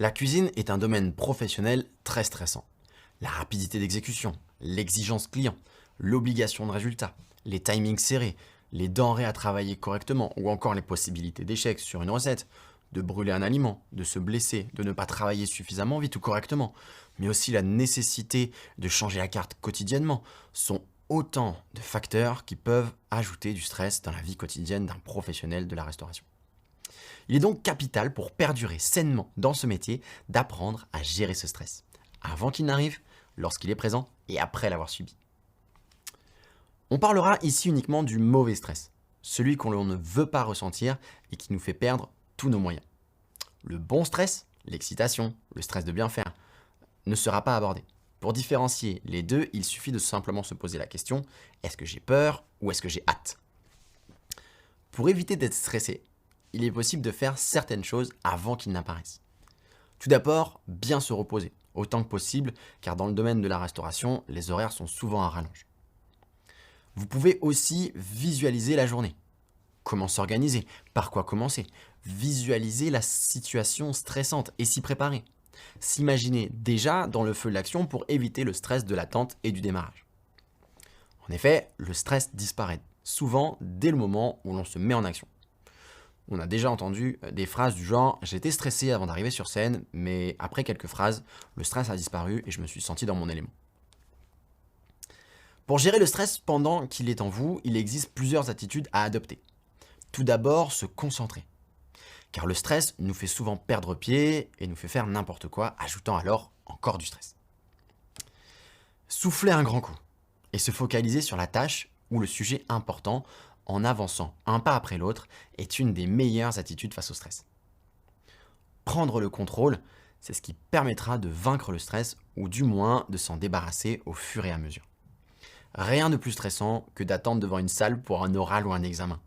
La cuisine est un domaine professionnel très stressant. La rapidité d'exécution, l'exigence client, l'obligation de résultat, les timings serrés, les denrées à travailler correctement ou encore les possibilités d'échec sur une recette, de brûler un aliment, de se blesser, de ne pas travailler suffisamment vite ou correctement, mais aussi la nécessité de changer la carte quotidiennement, sont autant de facteurs qui peuvent ajouter du stress dans la vie quotidienne d'un professionnel de la restauration. Il est donc capital pour perdurer sainement dans ce métier d'apprendre à gérer ce stress, avant qu'il n'arrive, lorsqu'il est présent et après l'avoir subi. On parlera ici uniquement du mauvais stress, celui qu'on ne veut pas ressentir et qui nous fait perdre tous nos moyens. Le bon stress, l'excitation, le stress de bien faire, ne sera pas abordé. Pour différencier les deux, il suffit de simplement se poser la question, est-ce que j'ai peur ou est-ce que j'ai hâte? Pour éviter d'être stressé, il est possible de faire certaines choses avant qu'ils n'apparaissent. Tout d'abord, bien se reposer, autant que possible, car dans le domaine de la restauration, les horaires sont souvent à rallonge. Vous pouvez aussi visualiser la journée. Comment s'organiser? Par quoi commencer? Visualiser la situation stressante et s'y préparer. S'imaginer déjà dans le feu de l'action pour éviter le stress de l'attente et du démarrage. En effet, le stress disparaît souvent dès le moment où l'on se met en action. On a déjà entendu des phrases du genre « j'étais stressé avant d'arriver sur scène, mais après quelques phrases, le stress a disparu et je me suis senti dans mon élément ». Pour gérer le stress pendant qu'il est en vous, il existe plusieurs attitudes à adopter. Tout d'abord, se concentrer. Car le stress nous fait souvent perdre pied et nous fait faire n'importe quoi, ajoutant alors encore du stress. Souffler un grand coup et se focaliser sur la tâche ou le sujet important en avançant un pas après l'autre est une des meilleures attitudes face au stress. Prendre le contrôle, c'est ce qui permettra de vaincre le stress ou du moins de s'en débarrasser au fur et à mesure. Rien de plus stressant que d'attendre devant une salle pour un oral ou un examen.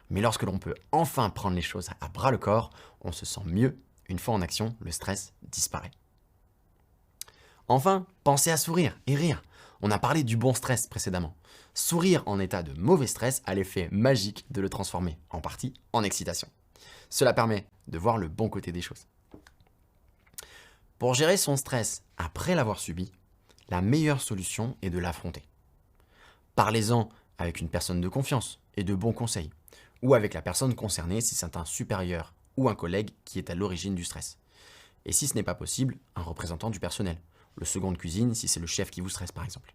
Mais lorsque l'on peut enfin prendre les choses à bras le corps, on se sent mieux. Une fois en action, le stress disparaît. Enfin, pensez à sourire et rire. On a parlé du bon stress précédemment. Sourire en état de mauvais stress a l'effet magique de le transformer en partie en excitation. Cela permet de voir le bon côté des choses. Pour gérer son stress après l'avoir subi, la meilleure solution est de l'affronter. Parlez-en avec une personne de confiance et de bons conseils, ou avec la personne concernée si c'est un supérieur ou un collègue qui est à l'origine du stress. Et si ce n'est pas possible, un représentant du personnel, le second de cuisine si c'est le chef qui vous stresse par exemple.